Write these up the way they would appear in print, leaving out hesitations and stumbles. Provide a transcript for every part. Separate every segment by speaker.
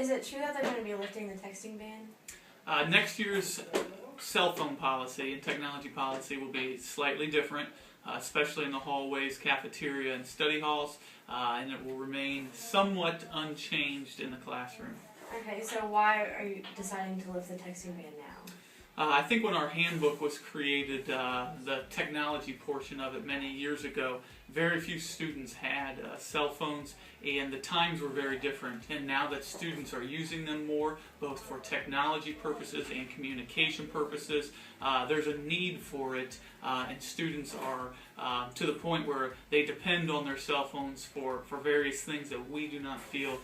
Speaker 1: Is it true that they're going to be lifting the texting ban?
Speaker 2: Next year's cell phone policy and technology policy will be slightly different, especially in the hallways, cafeteria, and study halls, and it will remain somewhat unchanged in the classroom.
Speaker 1: Okay, so why are you deciding to lift the texting ban now?
Speaker 2: I think when our handbook was created, the technology portion of it many years ago, very few students had cell phones, and the times were very different. And now that students are using them more, both for technology purposes and communication purposes, there's a need for it, and students are to the point where they depend on their cell phones for various things that we do not feel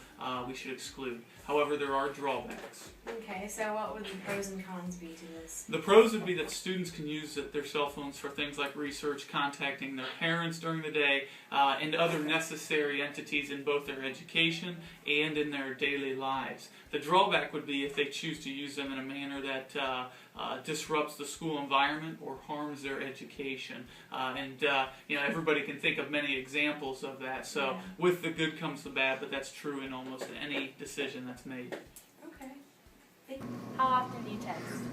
Speaker 2: we should exclude. However, there are drawbacks.
Speaker 1: Okay, so what would the pros and cons be to this?
Speaker 2: The pros would be that students can use their cell phones for things like research, contacting their parents during the day, and other necessary entities in both their education and in their daily lives. The drawback would be if they choose to use them in a manner that disrupts the school environment or harms their education. Everybody can think of many examples of that. So with the good comes the bad, but that's true in almost any decision that's made.
Speaker 1: Okay.
Speaker 3: How often do you text?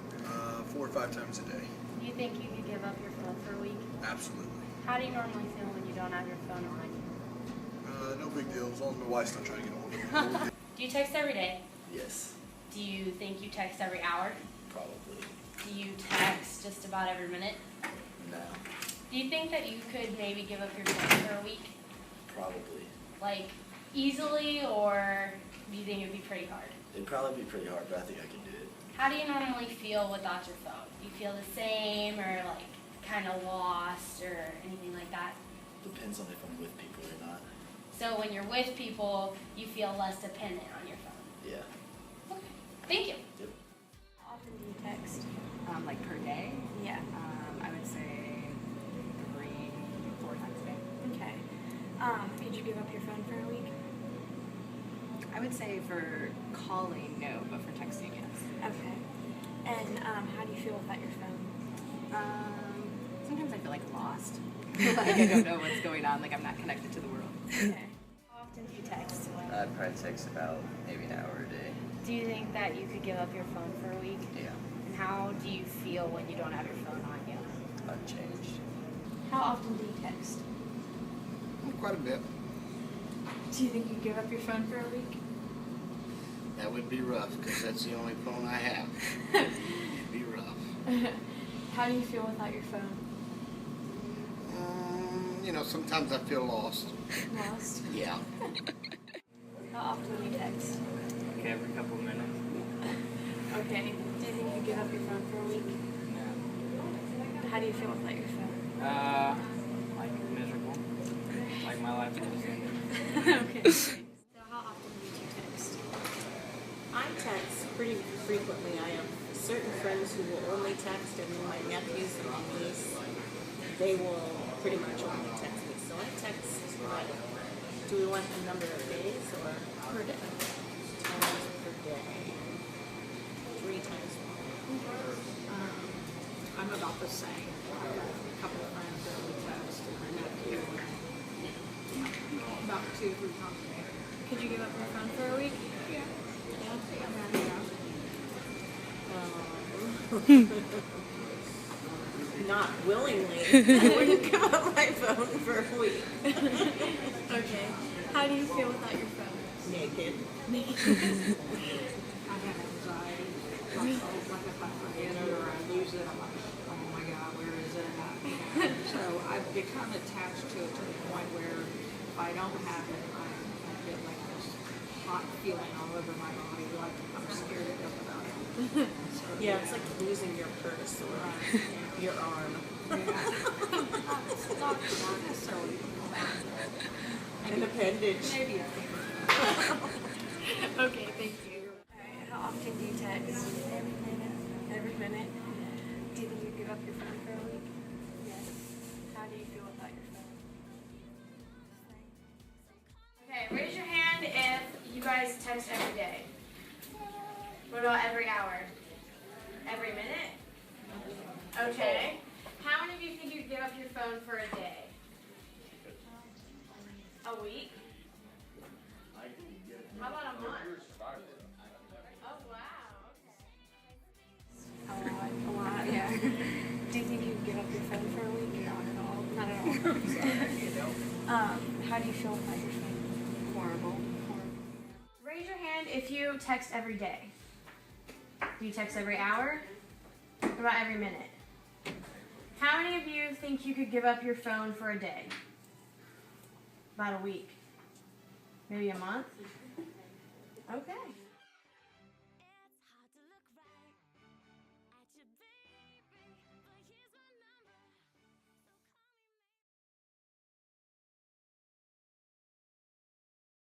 Speaker 4: 4 or 5 times a day.
Speaker 3: Do you think you could give up your phone for a week?
Speaker 4: Absolutely.
Speaker 3: How do you normally feel when you don't have your phone on you?
Speaker 4: No big deal, as long as my wife's not trying to get hold of me.
Speaker 3: Do you text every day?
Speaker 5: Yes,
Speaker 3: Do you think you text every hour?
Speaker 5: probably.
Speaker 3: Do you text just about every minute?
Speaker 5: No,
Speaker 3: Do you think that you could maybe give up your phone for a week?
Speaker 5: probably.
Speaker 3: Like, easily, or do you think it would be pretty hard?
Speaker 5: It'd probably be pretty hard, but I think I can do it.
Speaker 3: How do you normally feel without your phone? Do you feel the same, or like kind of lost, or anything like that?
Speaker 5: Depends on if I'm with people or not.
Speaker 3: So when you're with people, you feel less dependent on your phone.
Speaker 5: Yeah.
Speaker 3: Okay. Thank you.
Speaker 5: Yep.
Speaker 1: How often do you text?
Speaker 6: Like per day,
Speaker 1: Yeah.
Speaker 6: I would say 3, 4 times a day.
Speaker 1: Okay. Could you give up your phone for a week?
Speaker 6: I would say for calling, no, but for texting, yes.
Speaker 1: Okay. And how do you feel without your phone?
Speaker 6: Sometimes I feel like lost. Like I don't know what's going on, like I'm not connected to the world.
Speaker 1: Okay. How often do you text?
Speaker 7: I'd probably text about maybe an hour a day.
Speaker 3: Do you think that you could give up your phone for a week?
Speaker 7: Yeah,
Speaker 3: And how do you feel when you don't have your phone on you?
Speaker 7: unchanged.
Speaker 1: How often do you text?
Speaker 8: Quite a bit.
Speaker 1: Do you think you'd give up your phone for a week?
Speaker 8: That would be rough because that's the only phone I have. It'd be rough.
Speaker 1: How do you feel without your phone?
Speaker 8: Sometimes I feel lost.
Speaker 1: Lost?
Speaker 8: Yeah.
Speaker 1: How often do you text?
Speaker 7: Okay, every couple of minutes.
Speaker 1: Okay. Do you think you'd give up your phone for a week?
Speaker 7: No.
Speaker 1: How do you feel without your phone?
Speaker 7: Like miserable. Like my life just ended.
Speaker 1: Okay. So how often do you text?
Speaker 9: I text pretty frequently. I have certain friends who will only text, and my nephews and my niece, they will pretty much only text me. So I text, do we want a number of days or per day? Times per day. 3 times a week.
Speaker 10: I'm about the same. I've got a couple of friends that we text, and my nephew, about 2 or 3 times a day.
Speaker 1: Could you give up your phone for a week?
Speaker 10: Yeah.
Speaker 9: Not willingly. I wouldn't give up my phone for a week.
Speaker 1: Okay. How do you feel without your phone?
Speaker 9: Naked.
Speaker 10: I have anxiety. Like if I forget it or I lose it, I'm like, oh my God, where is it? So I've become attached to it to the point where if I don't have it, I get like this hot feeling all over my body, like I'm scared to death about it. So,
Speaker 9: Yeah, it's like losing your purse or your arm.
Speaker 10: not necessarily
Speaker 9: An appendage.
Speaker 10: maybe
Speaker 1: Okay, thank you. Alright, how often do you text? Every minute. Every minute? Do you think you'd give up your phone for a week? Yes. How do you feel without your phone?
Speaker 3: Okay, raise your hand if you guys text every day. What about every hour? Every minute? Okay. How many of you think you'd give up your phone for a day? A week? How about a month?
Speaker 1: How do you feel about your phone?
Speaker 6: Horrible.
Speaker 3: Raise your hand if you text every day. Do you text every hour? What about every minute? How many of you think you could give up your phone for a day? About a week? Maybe a month?